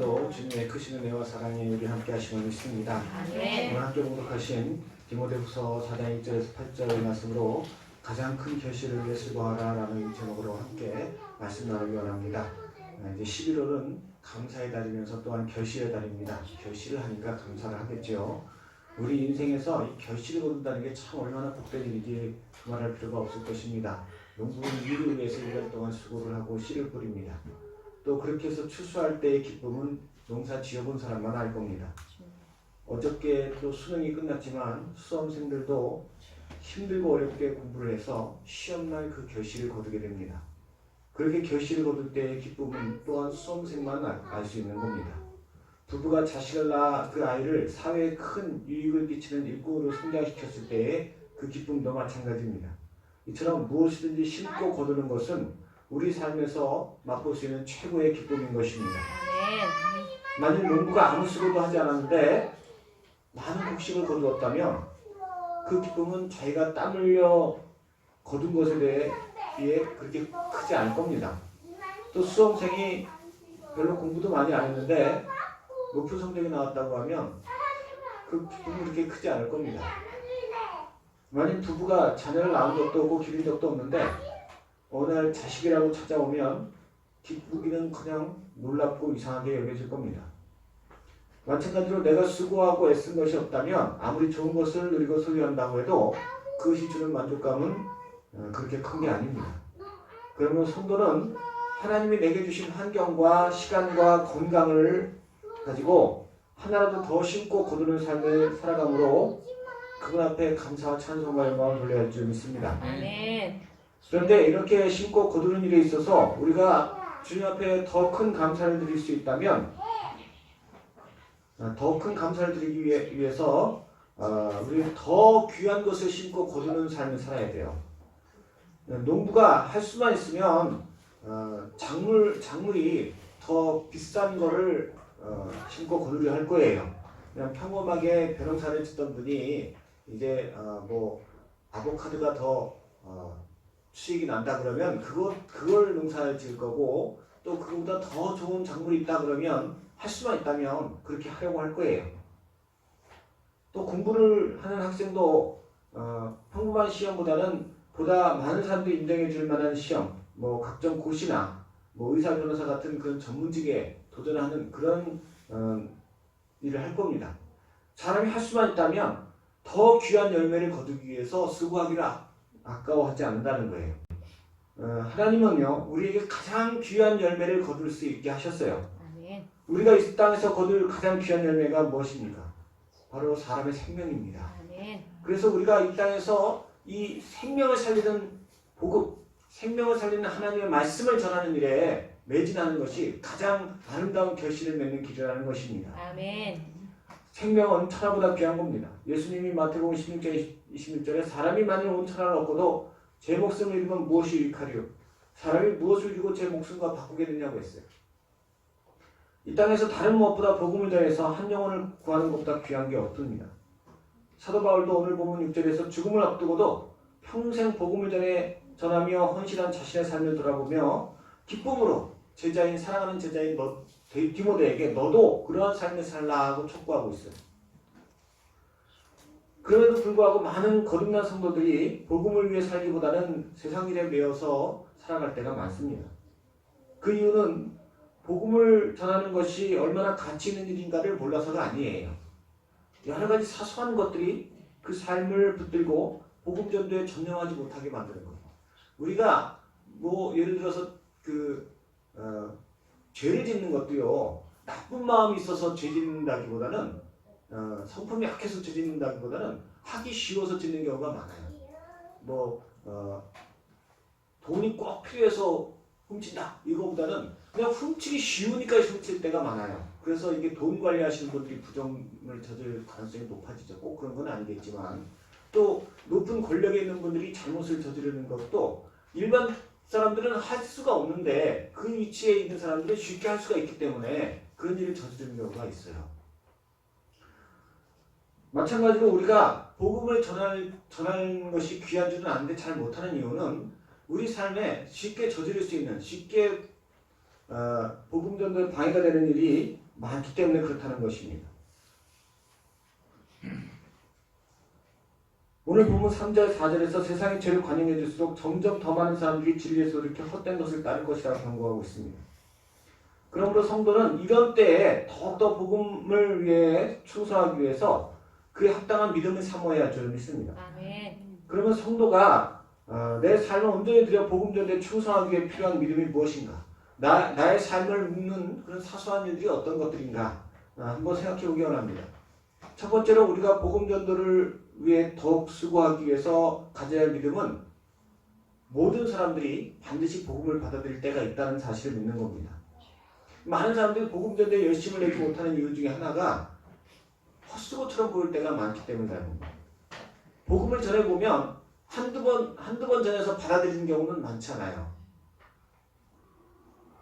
오늘도 주님의 크신 은혜와 사랑이 우리 함께 하심을 믿습니다. 오늘 함께 공독하신 디모데후서 4장 1절에서 8절의 말씀으로 가장 큰 결실을 위해 수고하라 라는 제목으로 함께 말씀 나누기 원합니다. 이제 11월은 감사의 달이면서 또한 결실의 달입니다. 결실을 하니까 감사를 하겠죠. 우리 인생에서 이 결실을 거둔다는 게 참 얼마나 복된 일인지 두말할 필요가 없을 것입니다. 농부는 일을 위해서 1년 동안 수고를 하고 씨를 뿌립니다. 또 그렇게 해서 추수할 때의 기쁨은 농사 지어본 사람만 알 겁니다. 어저께 또 수능이 끝났지만 수험생들도 힘들고 어렵게 공부를 해서 시험날 그 결실을 거두게 됩니다. 그렇게 결실을 거둘 때의 기쁨은 또한 수험생만 알 수 있는 겁니다. 부부가 자식을 낳아 그 아이를 사회에 큰 유익을 끼치는 일꾼으로 성장시켰을 때의 그 기쁨도 마찬가지입니다. 이처럼 무엇이든지 심고 거두는 것은 우리 삶에서 맛볼 수 있는 최고의 기쁨인 것입니다. 만일 농부가 아무 수고도 하지 않았는데 많은 곡식을 거두었다면 그 기쁨은 자기가 땀 흘려 거둔 것에 비해 그렇게 크지 않을 겁니다. 또 수험생이 별로 공부도 많이 안 했는데 높은 성적이 나왔다고 하면 그 기쁨은 그렇게 크지 않을 겁니다. 만일 부부가 자녀를 낳은 적도 없고 기른 적도 없는데 어느 날 자식이라고 찾아오면 기쁘기는 그냥 놀랍고 이상하게 여겨질 겁니다. 마찬가지로 내가 수고하고 애쓴 것이 없다면 아무리 좋은 것을 누리고 소유한다고 해도 그것이 주는 만족감은 그렇게 큰 게 아닙니다. 그러면 성도는 하나님이 내게 주신 환경과 시간과 건강을 가지고 하나라도 더 심고 거두는 삶을 살아감으로 그분 앞에 감사와 찬송과 영광을 돌려야 할 줄 믿습니다. 그런데 이렇게 심고 거두는 일에 있어서 우리가 주님 앞에 더 큰 감사를 드릴 수 있다면 더 큰 감사를 드리기 위해서 우리는 더 귀한 것을 심고 거두는 삶을 살아야 돼요. 농부가 할 수만 있으면 작물이 더 비싼 거를 심고 거두려 할 거예요. 그냥 평범하게 벼농사를 짓던 분이 이제 아보카도가 더 수익이 난다 그러면 그걸 농사를 지을 거고 또 그거보다 더 좋은 작물이 있다 그러면 할 수만 있다면 그렇게 하려고 할 거예요. 또 공부를 하는 학생도 평범한 시험보다는 보다 많은 사람들이 인정해 줄 만한 시험, 각종 고시나 의사 변호사 같은 그런 전문직에 도전하는 그런 일을 할 겁니다. 사람이 할 수만 있다면 더 귀한 열매를 거두기 위해서 수고하기를 아까워하지 않는다는 거예요. 하나님은요 우리에게 가장 귀한 열매를 거둘 수 있게 하셨어요. 우리가 이 땅에서 거둘 가장 귀한 열매가 무엇입니까? 바로 사람의 생명입니다. 그래서 우리가 이 땅에서 이 생명을 살리는 복음, 생명을 살리는 하나님의 말씀을 전하는 일에 매진하는 것이 가장 아름다운 결실을 맺는 길이라는 것입니다. 생명은 천하보다 귀한 겁니다. 예수님이 마태복음 16장 26절에 사람이 만일 온 천하를 얻고도 제 목숨을 잃으면 무엇이 유익하리요? 사람이 무엇을 주고 제 목숨과 바꾸겠느냐고 했어요. 이 땅에서 다른 무엇보다 복음을 전해서 한 영혼을 구하는 것보다 귀한 게 없습니다. 사도 바울도 오늘 본문 6절에서 죽음을 앞두고도 평생 복음을 전하며 헌신한 자신의 삶을 돌아보며 기쁨으로 사랑하는 제자인 디모데에게 너도 그러한 삶을 살라고 촉구하고 있어요. 그럼에도 불구하고 많은 거듭난 성도들이 복음을 위해 살기보다는 세상 일에 매여서 살아갈 때가 많습니다. 그 이유는 복음을 전하는 것이 얼마나 가치 있는 일인가를 몰라서가 아니에요. 여러 가지 사소한 것들이 그 삶을 붙들고 복음 전도에 전념하지 못하게 만드는 거예요. 우리가 예를 들어서 죄를 짓는 것도요, 나쁜 마음이 있어서 죄 짓는다기보다는 성품이 약해서 죄 짓는다기보다는 하기 쉬워서 짓는 경우가 많아요. 돈이 꼭 필요해서 훔친다 이거보다는 그냥 훔치기 쉬우니까 훔칠 때가 많아요. 그래서 이게 돈 관리하시는 분들이 부정을 저질 가능성이 높아지죠. 꼭 그런 건 아니겠지만 또 높은 권력에 있는 분들이 잘못을 저지르는 것도 일반 사람들은 할 수가 없는데 그 위치에 있는 사람들은 쉽게 할 수가 있기 때문에 그런 일을 저지르는 경우가 있어요. 마찬가지로 우리가 복음을 전하는 것이 귀한 줄은 아는데 잘 못하는 이유는 우리 삶에 쉽게 저지를 수 있는, 쉽게 복음 전도에 방해가 되는 일이 많기 때문에 그렇다는 것입니다. 오늘 보면 3절, 4절에서 세상이 죄를 관용해 줄수록 점점 더 많은 사람들이 진리에서 이렇게 헛된 것을 따를 것이라고 경고하고 있습니다. 그러므로 성도는 이런 때에 더욱더 복음을 위해 충성하기 위해서 그에 합당한 믿음을 사모해야 할 줄 믿습니다. 아멘. 그러면 성도가 내 삶을 온전히 들여 복음 전도에 충성하기 위해 필요한 믿음이 무엇인가? 나의 삶을 묶는 그런 사소한 일들이 어떤 것들인가? 한번 생각해 보기 원합니다. 첫 번째로 우리가 복음 전도를 위해 더욱 수고하기 위해서 가져야 할 믿음은 모든 사람들이 반드시 복음을 받아들일 때가 있다는 사실을 믿는 겁니다. 많은 사람들이 복음 전도에 열심을 내지 못하는 이유 중에 하나가 헛수고처럼 보일 때가 많기 때문입니다. 복음을 전해보면 한두 번 전해서 받아들이는 경우는 많지 않아요.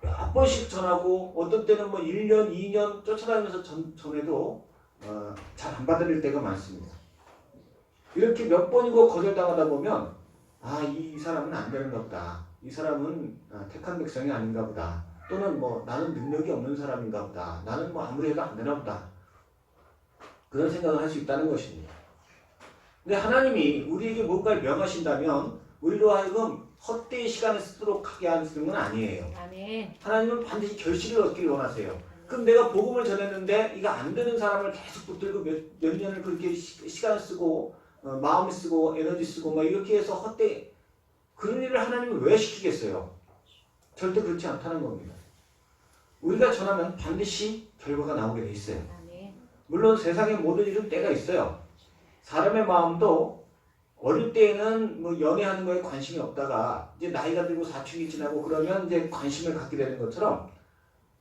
몇 번씩 전하고 어떤 때는 1년, 2년 쫓아다니면서 전해도 잘 안 받아들일 때가 많습니다. 이렇게 몇 번이고 거절당하다 보면 이 사람은 안 되는가 보다. 이 사람은 택한 백성이 아닌가 보다. 또는 나는 능력이 없는 사람인가 보다. 나는 아무리 해도 안 되나 보다. 그런 생각을 할 수 있다는 것입니다. 근데 하나님이 우리에게 뭔가를 명하신다면 우리로 하여금 헛되이 시간을 쓰도록 하게 하시는 건 아니에요. 아멘. 하나님은 반드시 결실을 얻기를 원하세요. 그럼 내가 복음을 전했는데 이거 안 되는 사람을 계속 붙들고 몇 년을 그렇게 시간 쓰고 마음을 쓰고 에너지 쓰고 이렇게 해서 헛되이 그런 일을 하나님은 왜 시키겠어요? 절대 그렇지 않다는 겁니다. 우리가 전하면 반드시 결과가 나오게 돼 있어요. 아멘. 물론 세상의 모든 일은 때가 있어요. 사람의 마음도 어릴 때에는 연애하는 거에 관심이 없다가 이제 나이가 들고 사춘기 지나고 그러면 이제 관심을 갖게 되는 것처럼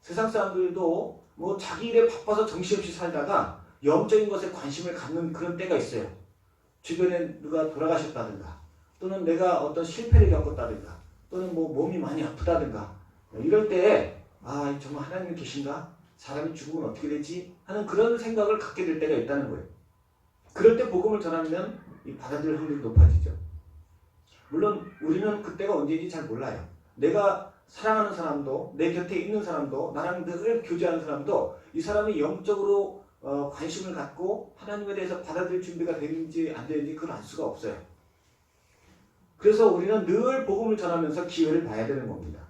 세상 사람들도 자기 일에 바빠서 정신없이 살다가 영적인 것에 관심을 갖는 그런 때가 있어요. 주변에 누가 돌아가셨다든가 또는 내가 어떤 실패를 겪었다든가 또는 몸이 많이 아프다든가 이럴 때에 정말 하나님이 계신가? 사람이 죽으면 어떻게 되지? 하는 그런 생각을 갖게 될 때가 있다는 거예요. 그럴 때 복음을 전하면 이 받아들일 확률이 높아지죠. 물론 우리는 그때가 언제인지 잘 몰라요. 내가 사랑하는 사람도 내 곁에 있는 사람도 나랑 늘 교제하는 사람도 이 사람이 영적으로 관심을 갖고 하나님에 대해서 받아들일 준비가 되는지 안 되는지 그걸 알 수가 없어요. 그래서 우리는 늘 복음을 전하면서 기회를 봐야 되는 겁니다.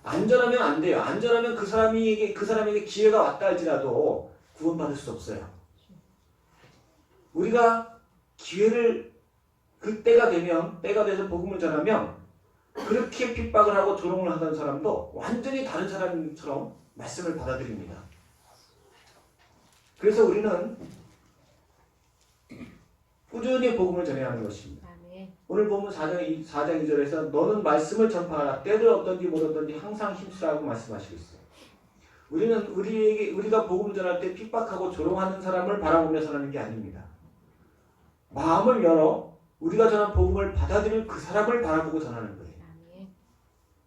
안전하면 안 돼요. 안전하면 그 사람에게 기회가 왔다 할지라도 구원받을 수 없어요. 우리가 기회를 그때가 되면 때가 돼서 복음을 전하면 그렇게 핍박을 하고 조롱을 하던 사람도 완전히 다른 사람처럼 말씀을 받아들입니다. 그래서 우리는 꾸준히 복음을 전해야 하는 것입니다. 아멘. 오늘 보면 4장 2절에서 너는 말씀을 전파하라. 때를 어떤지 못 어떤지 항상 힘쓰라고 말씀하시고 있어요. 우리는 우리가 복음을 전할 때 핍박하고 조롱하는 사람을 바라보면서 하는 게 아닙니다. 마음을 열어 우리가 전한 복음을 받아들일 그 사람을 바라보고 전하는 거예요. 아멘.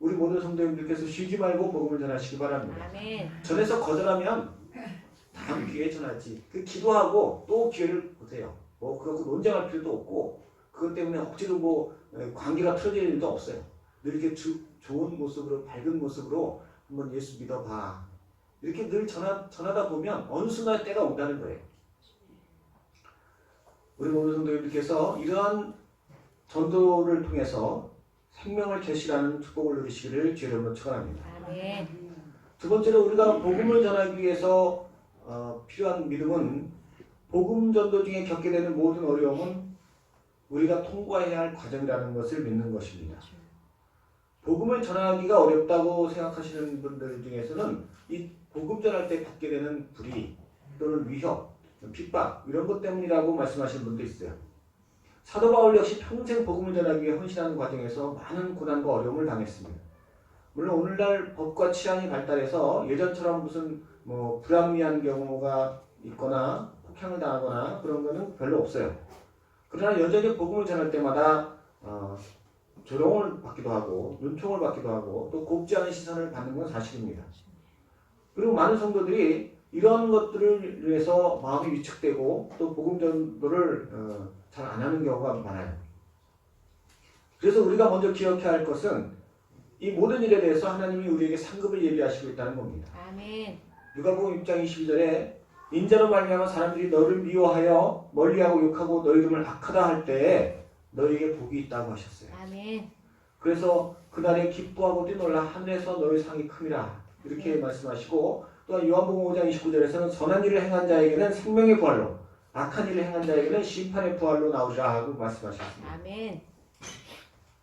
우리 모든 성도님들께서 쉬지 말고 복음을 전하시기 바랍니다. 아멘. 전해서 거절하면 다음 기회에 전하지. 기도하고 또 기회를 보세요. 그렇고 논쟁할 필요도 없고 그것 때문에 억지로 관계가 틀어질 일도 없어요. 늘 이렇게 좋은 모습으로 밝은 모습으로 한번 예수 믿어봐. 이렇게 늘 전하다 보면 어느 순간 때가 온다는 거예요. 우리 모든 성도님들께서 이러한 전도를 통해서 생명을 계시라는 축복을 누리시기를 주의 이름으로 축원합니다. 아멘. 두 번째로 우리가 복음을 전하기 위해서 필요한 믿음은 복음 전도 중에 겪게 되는 모든 어려움은 우리가 통과해야 할 과정이라는 것을 믿는 것입니다. 복음을 전하기가 어렵다고 생각하시는 분들 중에서는 이 복음 전할 때 받게 되는 불의 또는 위협, 핍박 이런 것 때문이라고 말씀하시는 분도 있어요. 사도 바울 역시 평생 복음을 전하기 위해 헌신하는 과정에서 많은 고난과 어려움을 당했습니다. 물론 오늘날 법과 치안이 발달해서 예전처럼 무슨 불합리한 경우가 있거나 폭행을 당하거나 그런 거는 별로 없어요. 그러나 여전히 복음을 전할 때마다 조롱을 받기도 하고 눈총을 받기도 하고 또 곱지 않은 시선을 받는 건 사실입니다. 그리고 많은 성도들이 이런 것들을 위해서 마음이 위축되고 또 복음 전도를 잘 안 하는 경우가 많아요. 그래서 우리가 먼저 기억해야 할 것은 이 모든 일에 대해서 하나님이 우리에게 상급을 예비하시고 있다는 겁니다. 아멘. 누가복음 6장 22절에 인자로 말미암아 사람들이 너를 미워하여 멀리하고 욕하고 너 이름을 악하다 할 때에 너에게 복이 있다고 하셨어요. 아멘. 그래서 그날에 기뻐하고 뛰놀라 하늘에서 너의 상이 큼이라 이렇게 말씀하시고, 또한 요한복음 5장 29절에서는 선한 일을 행한 자에게는 생명의 부활로 악한 일을 행한 자에게는 심판의 부활로 나오리라 하고 말씀하셨습니다. 아멘.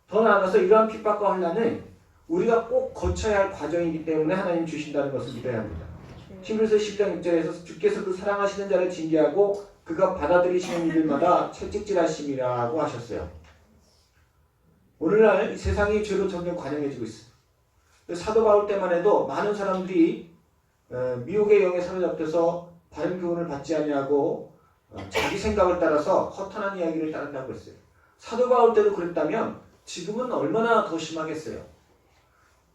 더 나아가서 이러한 핍박과 환난은 우리가 꼭 거쳐야 할 과정이기 때문에 하나님 주신다는 것을 믿어야 합니다. 히브리서 12장 6절에서 주께서 그 사랑하시는 자를 징계하고 그가 받아들이시는 이들마다 채찍질하심이라고 하셨어요. 오늘날 세상이 죄로 점점 관영해지고 있어요. 사도 바울 때만 해도 많은 사람들이 미혹의 영에 사로잡혀서 바른 교훈을 받지 아니하고 자기 생각을 따라서 허탄한 이야기를 따른다고 했어요. 사도 바울 때도 그랬다면 지금은 얼마나 더 심하겠어요.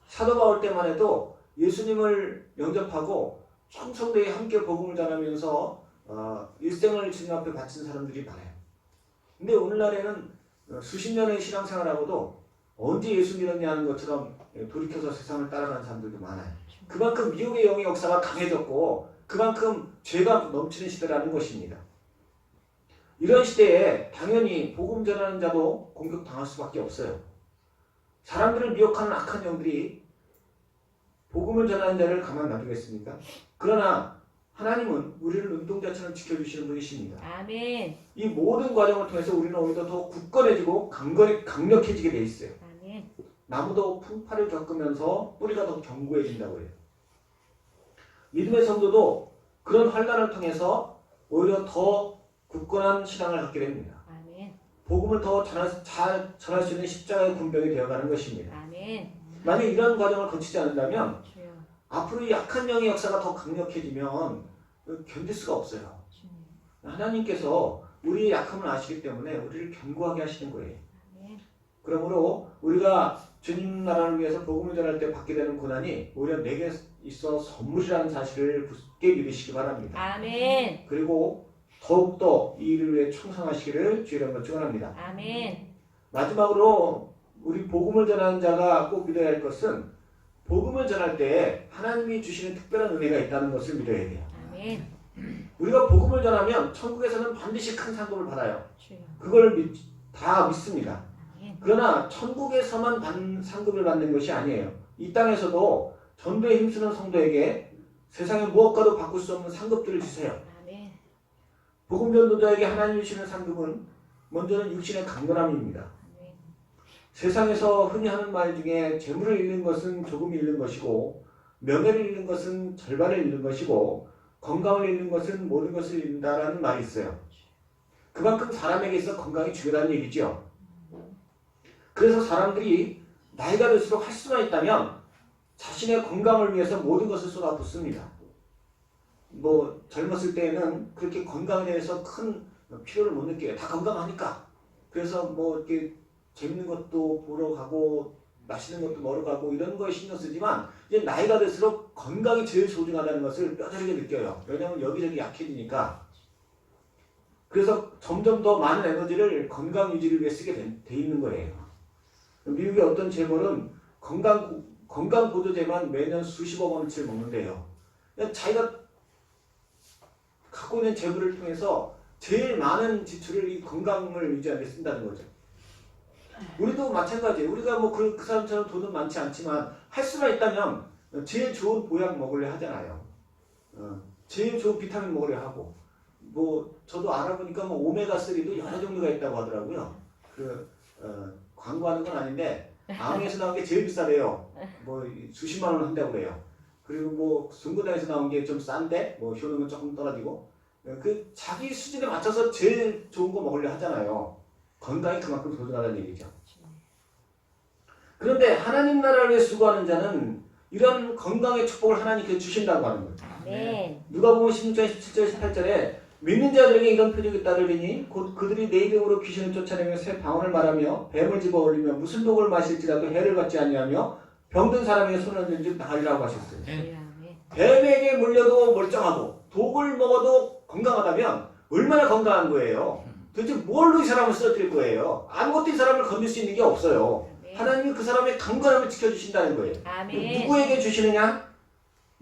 사도 바울 때만 해도 예수님을 영접하고 성도에 함께 복음을 전하면서 일생을 주님 앞에 바친 사람들이 많아요. 근데 오늘날에는 수십 년의 신앙생활하고도 언제 예수 믿었냐 하는 것처럼 돌이켜서 세상을 따라가는 사람들도 많아요. 그만큼 미혹의 영의 역사가 강해졌고 그만큼 죄가 넘치는 시대라는 것입니다. 이런 시대에 당연히 복음 전하는 자도 공격당할 수밖에 없어요. 사람들을 미혹하는 악한 영들이 복음을 전하는 자를 가만 놔두겠습니까? 그러나 하나님은 우리를 눈동자처럼 지켜주시는 분이십니다. 아멘. 이 모든 과정을 통해서 우리는 오히려 더 굳건해지고 강력해지게 돼 있어요. 아멘. 나무도 풍파를 겪으면서 뿌리가 더 견고해진다고 해요. 믿음의 성도도 그런 환난을 통해서 오히려 더 굳건한 신앙을 갖게 됩니다. 아멘. 복음을 더 잘 전할 수 있는 십자가의 군병이 되어가는 것입니다. 아멘. 만약 이런 과정을 거치지 않는다면 주여. 앞으로 이 약한 영의 역사가 더 강력해지면 견딜 수가 없어요. 주님. 하나님께서 우리의 약함을 아시기 때문에 우리를 견고하게 하시는 거예요. 아멘. 그러므로 우리가 주님 나라를 위해서 복음을 전할 때 받게 되는 고난이 오히려 내게 있어 선물이라는 사실을 굳게 믿으시기 바랍니다. 아멘. 그리고 더욱더 이 일을 위해 충성하시기를 주의 이름으로 축원합니다. 아멘. 마지막으로 우리 복음을 전하는 자가 꼭 믿어야 할 것은 복음을 전할 때 하나님이 주시는 특별한 은혜가 있다는 것을 믿어야 돼요. 아멘. 우리가 복음을 전하면 천국에서는 반드시 큰 상급을 받아요. 주여. 그걸 다 믿습니다. 아멘. 그러나 천국에서만 상급을 받는 것이 아니에요. 이 땅에서도 전도에 힘쓰는 성도에게 세상의 무엇과도 바꿀 수 없는 상급들을 주세요. 아멘. 복음 전도자에게 하나님이 주시는 상급은 먼저는 육신의 강건함입니다. 아멘. 세상에서 흔히 하는 말 중에 재물을 잃는 것은 조금 잃는 것이고 명예를 잃는 것은 절반을 잃는 것이고 건강을 잃는 것은 모든 것을 잃는다라는 말이 있어요. 그만큼 사람에게 있어 건강이 중요하다는 얘기죠. 그래서 사람들이 나이가 들수록 할 수만 있다면 자신의 건강을 위해서 모든 것을 쏟아붓습니다. 젊었을 때에는 그렇게 건강에 대해서 큰 필요를 못 느껴요. 다 건강하니까. 그래서 이렇게 재밌는 것도 보러 가고 맛있는 것도 먹으러 가고 이런 거에 신경 쓰지만 이제 나이가 들수록 건강이 제일 소중하다는 것을 뼈저리게 느껴요. 왜냐하면 여기저기 약해지니까. 그래서 점점 더 많은 에너지를 건강 유지를 위해 쓰게 돼 있는 거예요. 미국의 어떤 재벌은 건강 보조제만 매년 수십억 원어치를 먹는데요. 자기가 갖고 있는 재물을 통해서 제일 많은 지출을 이 건강을 유지하는 데 쓴다는 거죠. 우리도 마찬가지예요. 우리가 그 사람처럼 돈은 많지 않지만 할 수만 있다면 제일 좋은 보약 먹으려 하잖아요. 제일 좋은 비타민 먹으려 하고. 저도 알아보니까 오메가3도 여러 종류가 있다고 하더라고요. 광고하는 건 아닌데 암에서 나온 게 제일 비싸대요. 수십만 원 한다고 그래요. 그리고 중고단에서 나온 게 좀 싼데 효능은 조금 떨어지고 자기 수준에 맞춰서 제일 좋은 거 먹으려 하잖아요. 건강이 그만큼 소중하다는 얘기죠. 그런데 하나님 나라를 위해 수고하는 자는 이런 건강의 축복을 하나님께 주신다고 하는 거예요. 네. 누가복음 16장 17절 18절에 믿는 자들에게 이런 표적이 따르리니 곧 그들이 내 이름으로 귀신을 쫓아내며 새 방언을 말하며 뱀을 집어올리며 무슨 독을 마실지라도 해를 받지 아니하며 병든 사람에게 손을 얹은즉 나으리라고 하셨어요. 뱀에게 물려도 멀쩡하고 독을 먹어도 건강하다면 얼마나 건강한 거예요. 도대체 뭘로 이 사람을 쓰러뜨릴 거예요. 아무것도 이 사람을 건들 수 있는 게 없어요. 하나님이 그 사람의 강건함을 지켜주신다는 거예요. 아멘. 누구에게 주시느냐?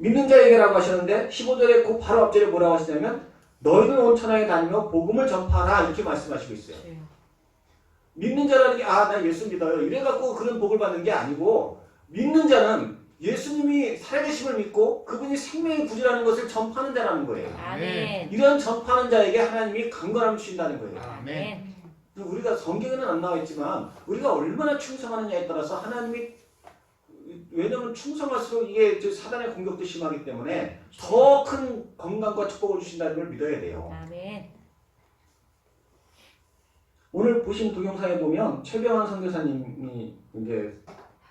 믿는 자에게라고 하셨는데 15절에 그 바로 앞절에 뭐라고 하시냐면 너희는 온 천하에 다니며 복음을 전파하라 이렇게 말씀하시고 있어요. 믿는 자라는 게 나 예수 믿어요 이래갖고 그런 복을 받는 게 아니고 믿는 자는 예수님이 살아계심을 믿고 그분이 생명의 구주라는 것을 전파하는 자라는 거예요. 아멘. 이런 전파하는 자에게 하나님이 강건함을 주신다는 거예요. 아멘. 우리가 성경에는 안 나와 있지만 우리가 얼마나 충성하느냐에 따라서 하나님이 왜냐하면 충성할수록 이게 사단의 공격도 심하기 때문에 더 큰 건강과 축복을 주신다는 걸 믿어야 돼요. 아멘. 오늘 보신 동영상에 보면 최병환 선교사님이 이제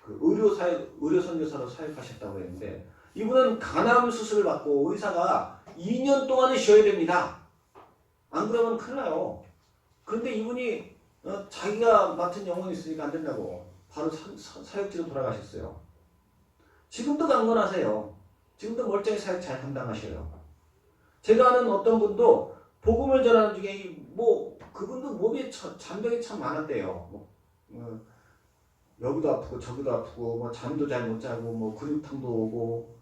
그 의료 선교사로 사역하셨다고 했는데 이분은 간암 수술을 받고 의사가 2년 동안은 쉬어야 됩니다. 안 그러면 큰일 나요. 그런데 이분이 자기가 맡은 영혼이 있으니까 안 된다고 바로 사역지로 돌아가셨어요. 지금도 강건하세요. 지금도 멀쩡히 사역 잘 감당하셔요. 제가 아는 어떤 분도 복음을 전하는 중에 그분도 몸에 잔병이 참 많았대요. 여기도 아프고 저기도 아프고 잠도 잘 못 자고 근육통도 오고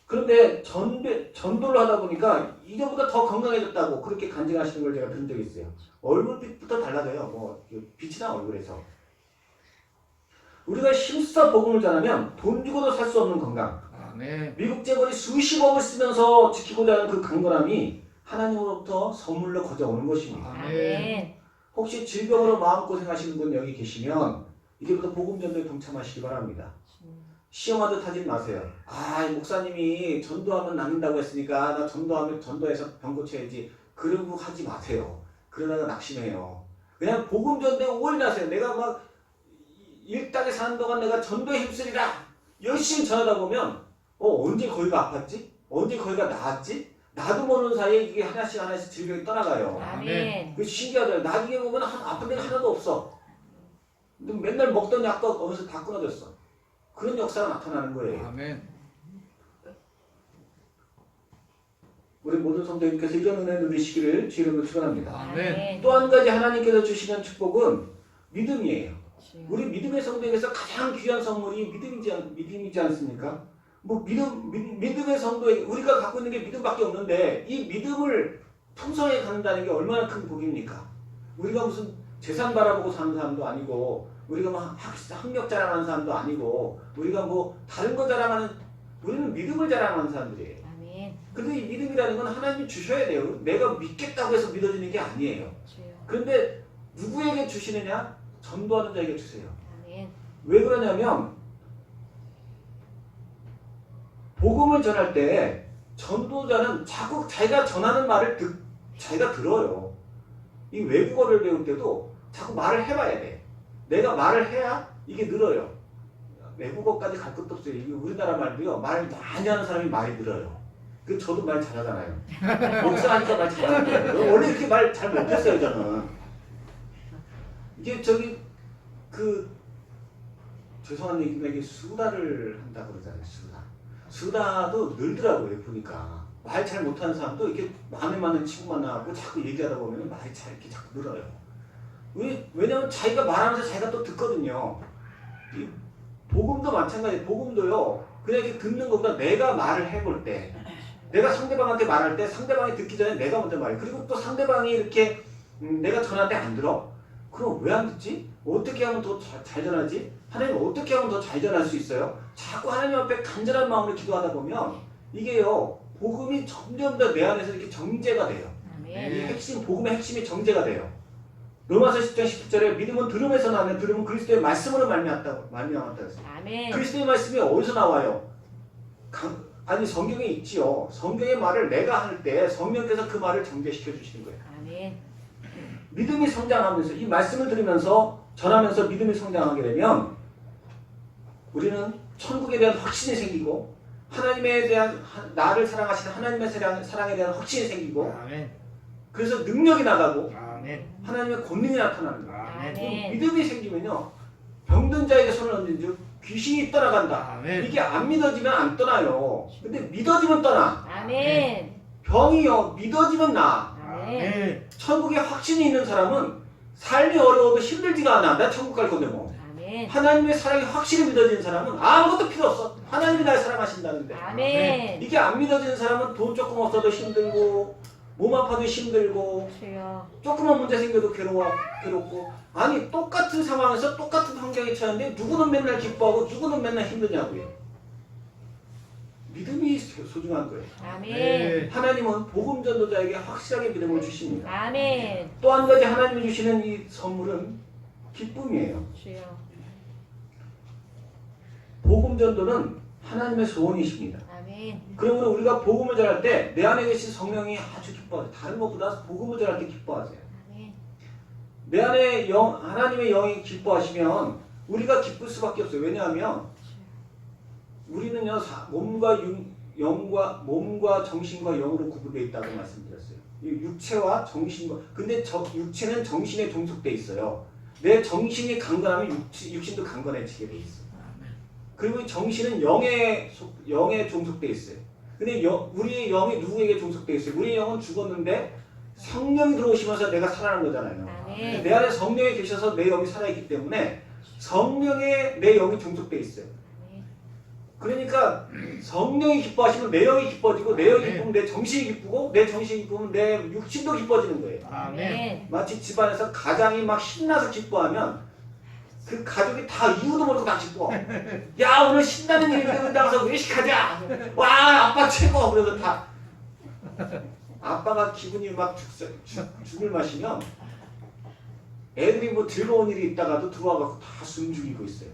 그런데 전도를 하다 보니까 이전보다 더 건강해졌다고 그렇게 간증하시는 걸 제가 들은 적이 있어요. 얼굴빛부터 달라져요. 빛이 나 얼굴에서. 우리가 힘써 복음을 전하면 돈 주고도 살 수 없는 건강. 아멘. 미국 재벌이 수십억을 쓰면서 지키고자 하는 그 강건함이 하나님으로부터 선물로 거저오는 것입니다. 아멘. 혹시 질병으로 마음고생하시는 분 여기 계시면 이제부터 복음 전도에 동참하시기 바랍니다. 시험하듯 하지 마세요. 목사님이 전도하면 낫는다고 했으니까 나 전도해서 병 고쳐야지. 그러고 하지 마세요. 그러다가 낙심해요. 그냥 복음 전도에 올인하세요. 내가 막 일당에 사는 동안 내가 전도에 힘쓰리라. 열심히 전하다 보면 언제 거기가 아팠지? 언제 거기가 나았지? 나도 모르는 사이에 이게 하나씩 질병이 떠나가요. 아멘. 그 신기하더라고요. 나중에 보면 아픈 데가 하나도 없어. 맨날 먹던 약도 어느새 다 끊어졌어. 그런 역사가 나타나는 거예요. 아멘. 우리 모든 성도님께서 이런 은혜 누리시기를 주님으로 축원합니다. 아멘. 또 한 가지 하나님께서 주시는 축복은 믿음이에요. 우리 믿음의 성도에게서 가장 귀한 선물이 믿음이지 않습니까? 믿음의 성도에 우리가 갖고 있는 게 믿음밖에 없는데 이 믿음을 풍성하게 갖는다는 게 얼마나 큰 복입니까? 우리가 무슨 재산 바라보고 사는 사람도 아니고 우리가 학력 자랑하는 사람도 아니고 우리가 다른 거 자랑하는 우리는 믿음을 자랑하는 사람들이에요. 아멘. 근데 이 믿음이라는 건 하나님이 주셔야 돼요. 내가 믿겠다고 해서 믿어지는 게 아니에요. 그런데 누구에게 주시느냐? 전도하는 자에게 주세요. 아멘. 왜 그러냐면 복음을 전할 때 전도자는 자꾸 자기가 전하는 말을 자기가 들어요. 이 외국어를 배울 때도 자꾸 말을 해봐야 돼. 내가 말을 해야 이게 늘어요. 외국어까지 갈 것도 없어요. 이게 우리나라 말도요. 말 많이 하는 사람이 말이 늘어요. 저도 말 잘하잖아요. 목사하니까 말 잘하는 거예요. 원래 이렇게 말 잘 못했어요 저는. 이게 죄송한 얘기지만 이게 수다를 한다고 그러잖아요. 수다도 늘더라고요. 보니까 말 잘 못하는 사람도 이렇게 마음에 맞는 친구 만나고 자꾸 얘기하다 보면 말이 이렇게 자꾸 늘어요. 왜냐면 자기가 말하면서 자기가 또 듣거든요. 이 복음도 마찬가지예요. 복음도요. 그냥 이렇게 듣는 것보다 내가 말을 해볼 때 내가 상대방한테 말할 때 상대방이 듣기 전에 내가 먼저 말해. 그리고 또 상대방이 이렇게 내가 전할 때 안 들어? 그럼 왜 안 듣지? 어떻게 하면 더 잘 전하지? 하나님 어떻게 하면 더 잘 전할 수 있어요? 자꾸 하나님 앞에 간절한 마음으로 기도하다 보면 이게요. 복음이 점점 더 내 안에서 이렇게 정제가 돼요. 아멘. 이 복음의 핵심이 정제가 돼요. 로마서 10장 17절에 믿음은 들음에서 나면 들음은 그리스도의 말씀으로 말미암았다 했어요. 아멘. 그리스도의 말씀이 어디서 나와요? 성경에 있지요. 성경의 말을 내가 할 때 성령께서 그 말을 정제시켜 주시는 거예요. 아멘. 믿음이 성장하면서 이 말씀을 들으면서 전하면서 믿음이 성장하게 되면 우리는 천국에 대한 확신이 생기고 하나님에 대한 나를 사랑하시는 하나님의 사랑에 대한 확신이 생기고 아멘. 그래서 능력이 나가고 아멘. 하나님의 권능이 나타나는 거예요. 아멘. 믿음이 생기면요. 병든 자에게 손을 얹은 즉 귀신이 떠나간다. 아멘. 이게 안 믿어지면 안 떠나요. 근데 믿어지면 떠나. 아멘. 병이요. 믿어지면 나. 아멘. 천국에 확신이 있는 사람은 삶이 어려워도 힘들지가 않아. 나 천국 갈 건데 뭐. 아멘. 아멘. 하나님의 사랑이 확실히 믿어지는 사람은 아무것도 필요 없어. 하나님이 날 사랑하신다는데. 아멘. 이게 안 믿어지는 사람은 돈 조금 없어도 힘들고 몸 아파도 힘들고 주여. 조그만 문제 생겨도 괴롭고 아니 똑같은 상황에서 똑같은 환경에 처했는데 누구는 맨날 기뻐하고 누구는 맨날 힘드냐고요. 믿음이 소중한 거예요. 아멘. 하나님은 복음 전도자에게 확실하게 믿음을 주십니다. 아멘. 또 한 가지 하나님이 주시는 이 선물은 기쁨이에요. 주여. 복음 전도는 하나님의 소원이십니다. 아멘. 그러므로 우리가 복음을 전할 때 내 안에 계신 성령이 아주 기뻐하세요. 다른 것보다 복음을 전할 때 기뻐하세요. 아멘. 내 안에 하나님의 영이 기뻐하시면 우리가 기쁠 수밖에 없어요. 왜냐하면 우리는요 몸과 정신과 영으로 구분되어 있다고 말씀드렸어요. 육체와 정신과 근데 육체는 정신에 종속돼 있어요. 내 정신이 강건하면 육신도 강건해지게 돼 있어요. 그리고 정신은 영에 종속돼 있어요. 근데 우리의 영이 누구에게 종속돼 있어요? 우리의 영은 죽었는데 성령이 들어오시면서 내가 살아난 거잖아요. 아멘. 내 안에 성령이 계셔서 내 영이 살아있기 때문에 성령에 내 영이 종속돼 있어요. 그러니까 성령이 기뻐하시면 내 영이 기뻐지고 내 영이 기쁘면 내 정신이 기쁘고 내 정신이 기쁘면 내 육신도 기뻐지는 거예요. 아멘. 마치 집안에서 가장이 막 신나서 기뻐하면 그 가족이 다 이유도 모르고 다 기뻐. 야 오늘 신나는 일인데 우리 나가서 외식하자. 와 아빠 최고. 그래서 다 아빠가 기분이 막 죽을 맛이면 애들이 뭐 즐거운 일이 있다가도 들어와갖고 다 숨죽이고 있어요.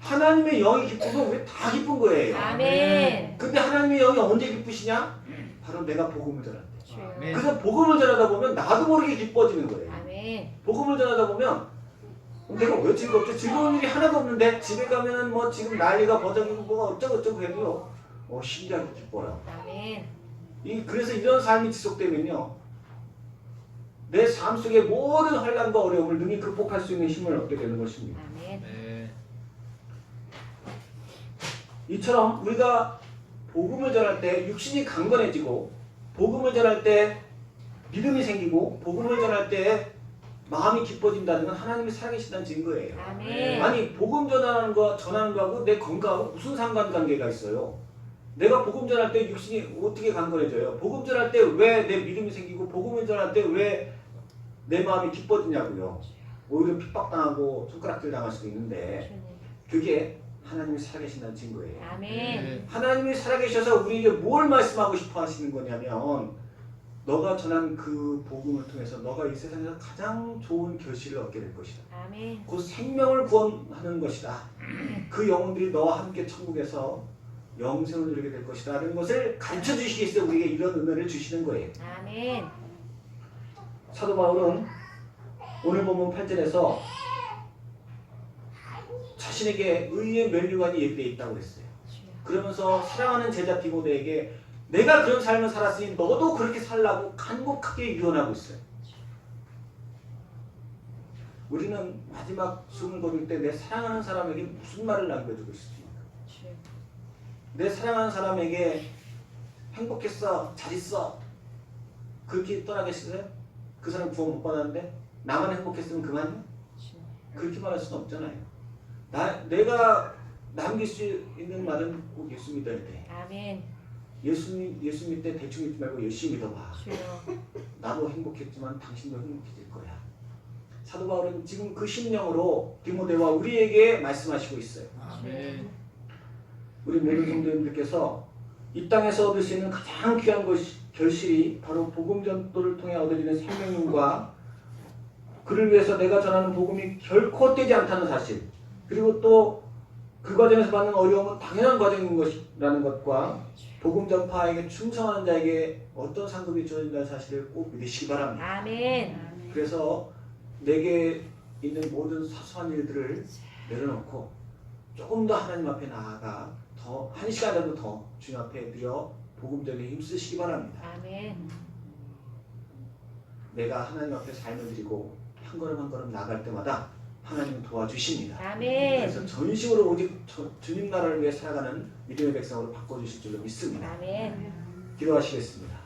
하나님의 영이 기쁘면 왜 다 기쁜 거예요. 아멘. 근데 하나님의 영이 언제 기쁘시냐? 바로 내가 복음을 전할 때. 주여. 그래서 복음을 전하다 보면 나도 모르게 기뻐지는 거예요. 아멘. 복음을 전하다 보면 내가 왜 즐겁지? 즐거운 일이 하나도 없는데 집에 가면은 뭐 지금 난리가 버전이고 뭐가 어쩌고저쩌고 해도요. 신기하게 기뻐요. 아멘. 그래서 이런 삶이 지속되면요. 내 삶 속의 모든 환난과 어려움을 능히 극복할 수 있는 힘을 얻게 되는 것입니다. 아멘. 이처럼 우리가 복음을 전할 때 육신이 강건해지고 복음을 전할 때 믿음이 생기고 복음을 전할 때 마음이 기뻐진다는 건 하나님이 살아계신다는 증거예요. 아멘. 아니 복음 전하는 거하고 내 건강하고 무슨 상관관계가 있어요? 내가 복음 전할 때 육신이 어떻게 강건해져요? 복음 전할 때 왜 내 믿음이 생기고 복음을 전할 때 왜 내 마음이 기뻐지냐고요. 오히려 핍박당하고 손가락질 당할 수도 있는데 그게 하나님이 살아계신다는 증거예요. 아멘. 하나님이 살아계셔서 우리에게 뭘 말씀하고 싶어 하시는 거냐면 너가 전한 그 복음을 통해서 너가 이 세상에서 가장 좋은 결실을 얻게 될 것이다. 아멘. 그 생명을 구원하는 것이다. 그 영혼들이 너와 함께 천국에서 영생을 누리게 될 것이다. 라는 것을 가르쳐 주시기 위해서 우리에게 이런 은혜를 주시는 거예요. 아멘. 사도 바울은 오늘 본문 8절에서 자신에게 의의 면류관이 예비되어 있다고 했어요. 그러면서 사랑하는 제자 디모데에게 내가 그런 삶을 살았으니 너도 그렇게 살라고 간곡하게 유언하고 있어요. 우리는 마지막 숨을 거둘 때 내 사랑하는 사람에게 무슨 말을 남겨주고 싶습니까? 내 사랑하는 사람에게 행복했어, 잘 있어 그렇게 떠나겠어요? 그 사람 구원 못 받았는데 나만 행복했으면 그만이야? 그렇게 말할 수는 없잖아요. 내가 남길 수 있는 말은 꼭 예수 믿어야 돼. 아멘. 예수 믿을 때 대충 믿지 말고 열심히 믿어봐. 주여. 나도 행복했지만 당신도 행복해질 거야. 사도 바울은 지금 그 심령으로 디모데와 우리에게 말씀하시고 있어요. 아멘. 우리 모든 성도님들께서 이 땅에서 얻을 수 있는 가장 귀한 결실이 바로 복음 전도를 통해 얻어지는 생명력과 그를 위해서 내가 전하는 복음이 결코 헛되지 않다는 사실, 그리고 또 그 과정에서 받는 어려움은 당연한 과정인 것이라는 것과 복음 전파에게 충성하는 자에게 어떤 상급이 주어진다는 사실을 꼭 믿으시기 바랍니다. 아멘. 그래서 내게 있는 모든 사소한 일들을 내려놓고 조금 더 하나님 앞에 나아가 더 한 시간이라도 더 주님 앞에 드려 복음 전에 힘쓰시기 바랍니다. 아멘. 내가 하나님 앞에 삶을 드리고 한 걸음 한 걸음 나아갈 때마다 하나님은 도와주십니다. 아멘. 그래서 전심으로 오직 주님 나라를 위해 살아가는 믿음의 백성으로 바꿔주실 줄로 믿습니다. 아멘. 기도하시겠습니다.